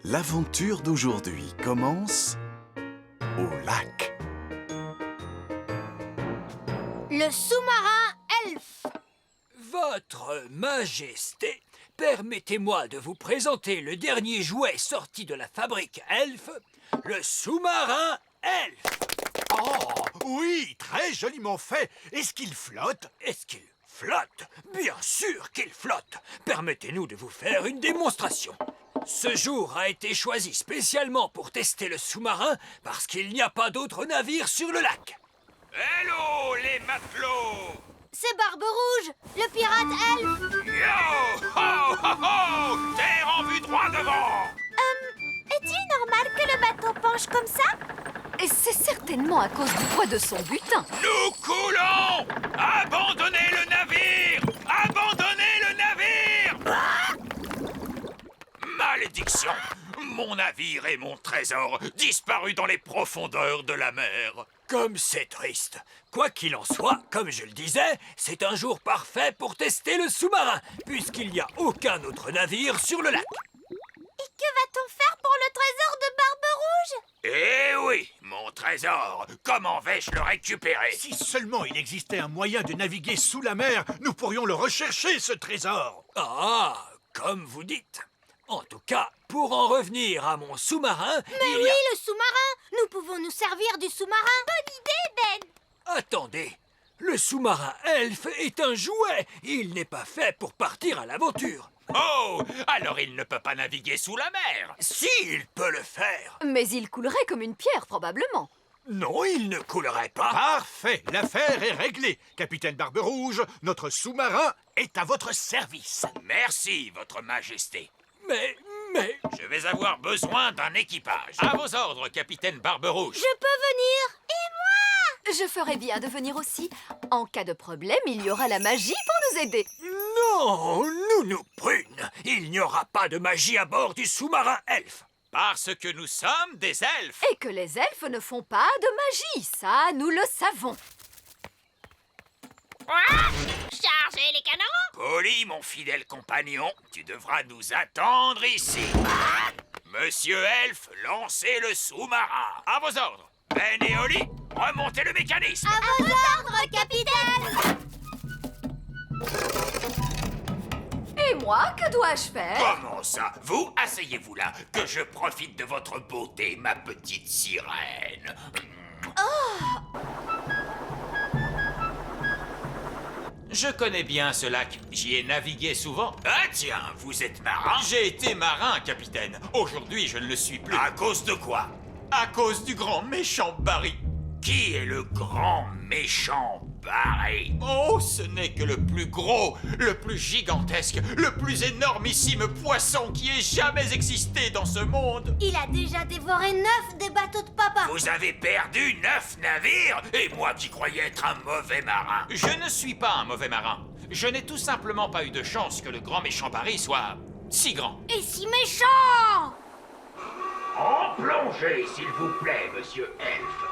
L'aventure d'aujourd'hui commence au lac. Le sous-marin Elf. Votre Majesté, permettez-moi de vous présenter le dernier jouet sorti de la fabrique Elf, le sous-marin Elf. Oh, oui, très joliment fait. Est-ce qu'il flotte? Est-ce qu'il flotte? Bien sûr qu'il flotte. Permettez-nous de vous faire une démonstration. Ce jour a été choisi spécialement pour tester le sous-marin parce qu'il n'y a pas d'autres navires sur le lac. Hello, les matelots! C'est Barbe Rouge, le pirate Elf. Yo! Ho, ho, ho! Terre en vue droit devant! Est-il normal que le bateau penche comme ça? Et c'est certainement à cause du poids de son butin. Nous coulons! Abandonnez le navire! Abandonnez le navire! Malédiction! Mon navire et mon trésor disparus dans les profondeurs de la mer. Comme c'est triste. Quoi qu'il en soit, comme je le disais, c'est un jour parfait pour tester le sous-marin, puisqu'il n'y a aucun autre navire sur le lac. Et que va-t-on faire pour le trésor de Barbe Rouge? Eh oui, mon trésor! Comment vais-je le récupérer? Si seulement il existait un moyen de naviguer sous la mer, nous pourrions le rechercher, ce trésor. Ah, comme vous dites. En tout cas, pour en revenir à mon sous-marin, Mais il oui, y a... le sous-marin. Nous pouvons nous servir du sous-marin. Bonne idée, Ben. Attendez, le sous-marin Elf est un jouet. Il n'est pas fait pour partir à l'aventure. Oh! Alors il ne peut pas naviguer sous la mer! Si, il peut le faire. Mais il coulerait comme une pierre, probablement. Non, il ne coulerait pas. Parfait, l'affaire est réglée. Capitaine Barbe Rouge, notre sous-marin est à votre service. Merci, votre majesté. Mais... Je vais avoir besoin d'un équipage. À vos ordres, capitaine Barbe Rouge. Je peux venir. Et moi? Je ferais bien de venir aussi. En cas de problème, il y aura la magie pour nous aider. Non, nous prune. Il n'y aura pas de magie à bord du sous-marin Elf. Parce que nous sommes des elfes. Et que les elfes ne font pas de magie, ça, nous le savons. Chargez les canons. Polly, mon fidèle compagnon, tu devras nous attendre ici. Monsieur Elfe, lancez le sous-marin. À vos ordres. Ben et Oli, remontez le mécanisme. À vos ordres, capitaine. Et moi, que dois-je faire? Comment ça? Vous, asseyez-vous là, que je profite de votre beauté, ma petite sirène. Je connais bien ce lac. J'y ai navigué souvent. Ah tiens, vous êtes marin? J'ai été marin, capitaine. Aujourd'hui, je ne le suis plus. À cause de quoi? À cause du grand méchant Barry. Qui est le grand méchant Barry? Oh, ce n'est que le plus gros, le plus gigantesque, le plus énormissime poisson qui ait jamais existé dans ce monde. Il a déjà dévoré 9 des bateaux de papa. Vous avez perdu 9 navires? Et moi qui croyais être un mauvais marin. Je ne suis pas un mauvais marin. Je n'ai tout simplement pas eu de chance que le grand méchant Barry soit si grand. Et si méchant. En plongée, s'il vous plaît, monsieur Elfe.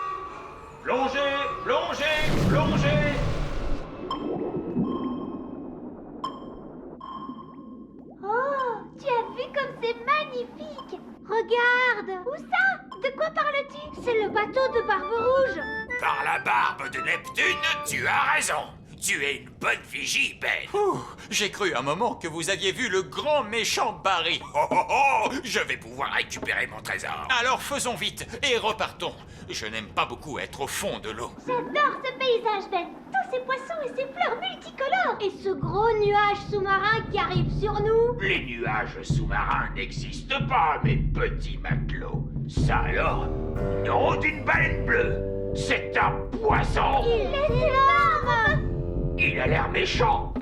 Plongez, plongez, plongez. Oh, tu as vu comme c'est magnifique. Regarde. Où ça? De quoi parles-tu? C'est le bateau de Barbe Rouge. Par la barbe de Neptune, tu as raison. Tu es une bonne vigie, Ben. J'ai cru un moment que vous aviez vu le grand méchant Barry. Oh, oh, oh, je vais pouvoir récupérer mon trésor. Alors faisons vite et repartons. Je n'aime pas beaucoup être au fond de l'eau. J'adore ce paysage, Ben. Tous ces poissons et ces fleurs multicolores. Et ce gros nuage sous-marin qui arrive sur nous. Les nuages sous-marins n'existent pas, mes petits matelots. Ça alors? Non d'une baleine bleue. C'est un poisson. Il est énorme. Il a l'air méchant.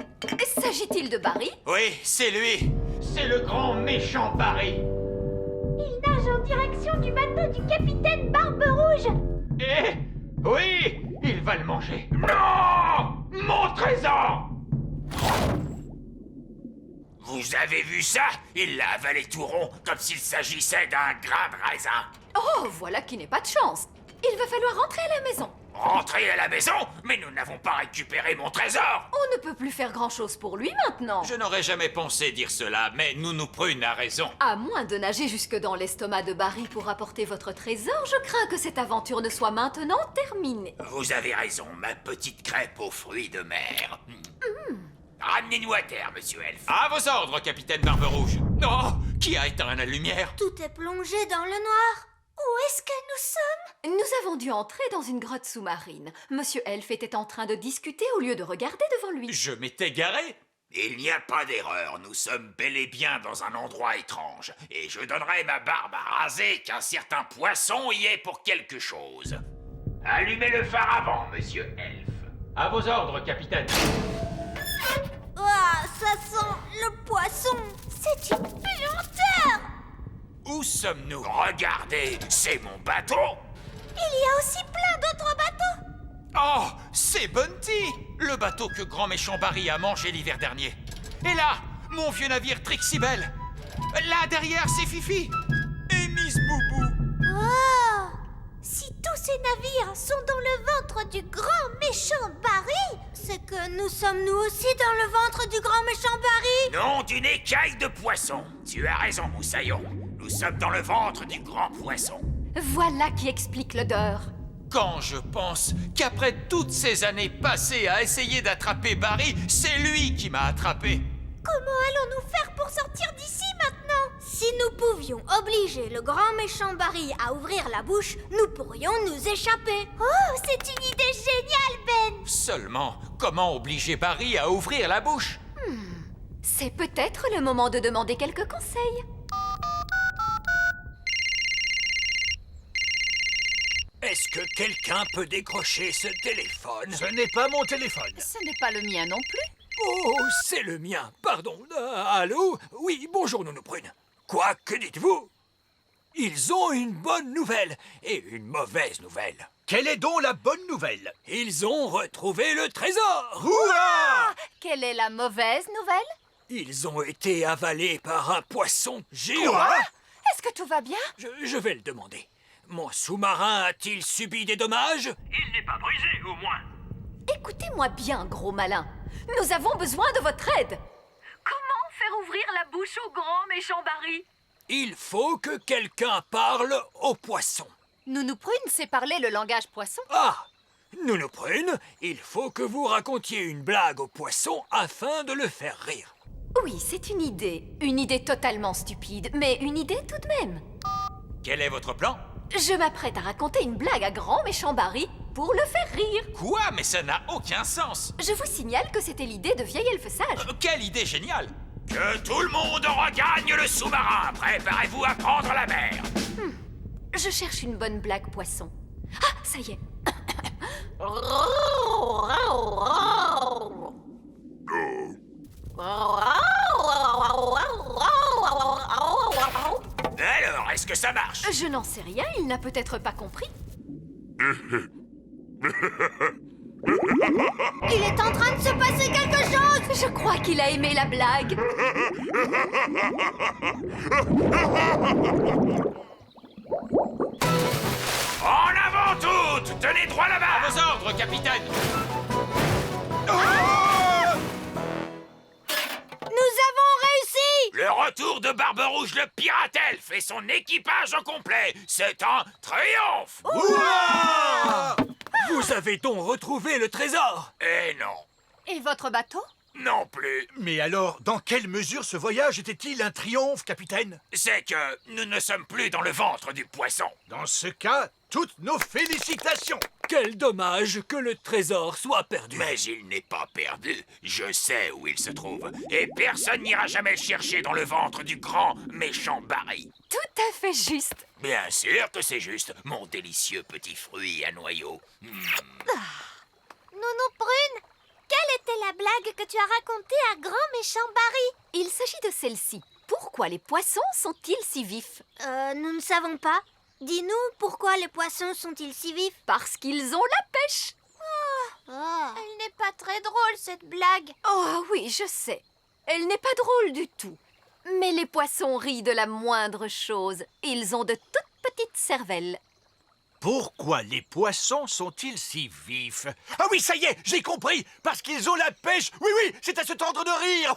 S'agit-il de Barry? Oui, c'est lui. C'est le grand méchant Barry. Il nage en direction du bateau du capitaine Barbe Rouge. Eh? Oui, il va le manger. Non! Mon trésor! Vous avez vu ça? Il l'a avalé tout rond, comme s'il s'agissait d'un grain de raisin. Oh, voilà qui n'est pas de chance. Il va falloir rentrer à la maison. Rentrer à la maison? Mais nous n'avons pas récupéré mon trésor! On ne peut plus faire grand-chose pour lui maintenant. Je n'aurais jamais pensé dire cela, mais Nounou Prune a raison. À moins de nager jusque dans l'estomac de Barry pour apporter votre trésor, je crains que cette aventure ne soit maintenant terminée. Vous avez raison, ma petite crêpe aux fruits de mer. Ramenez-nous à terre, monsieur Elf. À vos ordres, capitaine Barbe-Rouge. Oh, qui a éteint la lumière? Tout est plongé dans le noir. Où est-ce que nous sommes? Nous avons dû entrer dans une grotte sous-marine. Monsieur Elf était en train de discuter au lieu de regarder devant lui. Je m'étais garé. Il n'y a pas d'erreur, nous sommes bel et bien dans un endroit étrange. Et je donnerai ma barbe à raser qu'un certain poisson y est pour quelque chose. Allumez le phare avant, monsieur Elf. À vos ordres, capitaine. Ah, ça sent le poisson. C'est une puanteur. Où sommes-nous? Regardez, c'est mon bateau. Il y a aussi plein d'autres bateaux. Oh, c'est Bunty, le bateau que Grand Méchant Barry a mangé l'hiver dernier. Et là, mon vieux navire Trixibel. Là, derrière, c'est Fifi. Et Miss Boubou. Oh, si tous ces navires sont dans le ventre du grand méchant Barry, c'est que nous sommes nous aussi dans le ventre du grand méchant Barry. Nom d'une écaille de poisson. Tu as raison, Moussaillon. Nous sommes dans le ventre du grand poisson. Voilà qui explique l'odeur. Quand je pense qu'après toutes ces années passées à essayer d'attraper Barry, c'est lui qui m'a attrapé. Comment allons-nous faire pour sortir d'ici maintenant? Si nous pouvions obliger le grand méchant Barry à ouvrir la bouche, nous pourrions nous échapper. Oh, c'est une idée géniale, Ben. Seulement, comment obliger Barry à ouvrir la bouche? C'est peut-être le moment de demander quelques conseils. Est-ce que quelqu'un peut décrocher ce téléphone? Ce n'est pas mon téléphone. Ce n'est pas le mien non plus. Oh, c'est le mien, pardon. Allô? Oui, bonjour, Nounou Prune. Quoi, que dites-vous? Ils ont une bonne nouvelle et une mauvaise nouvelle. Quelle est donc la bonne nouvelle? Ils ont retrouvé le trésor! Hurrah! Quelle est la mauvaise nouvelle? Ils ont été avalés par un poisson géant. Quoi? Est-ce que tout va bien? Je vais le demander. Mon sous-marin a-t-il subi des dommages? Il n'est pas brisé, au moins. Écoutez-moi bien, gros malin. Nous avons besoin de votre aide. Comment faire ouvrir la bouche au grand méchant Barry? Il faut que quelqu'un parle au poisson. Nounou Prune sait parler le langage poisson. Ah! Nounou Prune, il faut que vous racontiez une blague au poisson afin de le faire rire. Oui, c'est une idée. Une idée totalement stupide, mais une idée tout de même. Quel est votre plan? Je m'apprête à raconter une blague à grand méchant Barry pour le faire rire. Quoi? Mais ça n'a aucun sens. Je vous signale que c'était l'idée de vieil elfe sage. Quelle idée géniale! Que tout le monde regagne le sous-marin. Préparez-vous à prendre la mer. Je cherche une bonne blague poisson. Ah, ça y est. Alors, est-ce que ça marche? Je n'en sais rien, il n'a peut-être pas compris. Il est en train de se passer quelque chose. Je crois qu'il a aimé la blague. En avant toutes! Tenez droit là-bas! À vos ordres, capitaine! Nous avons réussi. Le retour de Barbe-Rouge le pirate elfe et son équipage au complet! C'est un triomphe! Vous avez donc retrouvé le trésor? Et non! Et votre bateau? Non plus! Mais alors, dans quelle mesure ce voyage était-il un triomphe, capitaine? C'est que nous ne sommes plus dans le ventre du poisson. Dans ce cas, toutes nos félicitations! Quel dommage que le trésor soit perdu. Mais il n'est pas perdu. Je sais où il se trouve. Et personne n'ira jamais le chercher dans le ventre du grand méchant Barry. Tout à fait juste. Bien sûr que c'est juste, mon délicieux petit fruit à noyaux. Nounou Prune, quelle était la blague que tu as racontée à grand méchant Barry? Il s'agit de celle-ci. Pourquoi les poissons sont-ils si vifs? Nous ne savons pas. Dis-nous, pourquoi les poissons sont-ils si vifs? Parce qu'ils ont la pêche. Elle n'est pas très drôle, cette blague. Oh oui, je sais. Elle n'est pas drôle du tout. Mais les poissons rient de la moindre chose. Ils ont de toutes petites cervelles. Pourquoi les poissons sont-ils si vifs? Ah oui, ça y est, j'ai compris. Parce qu'ils ont la pêche. Oui, oui, c'est à se tendre de rire.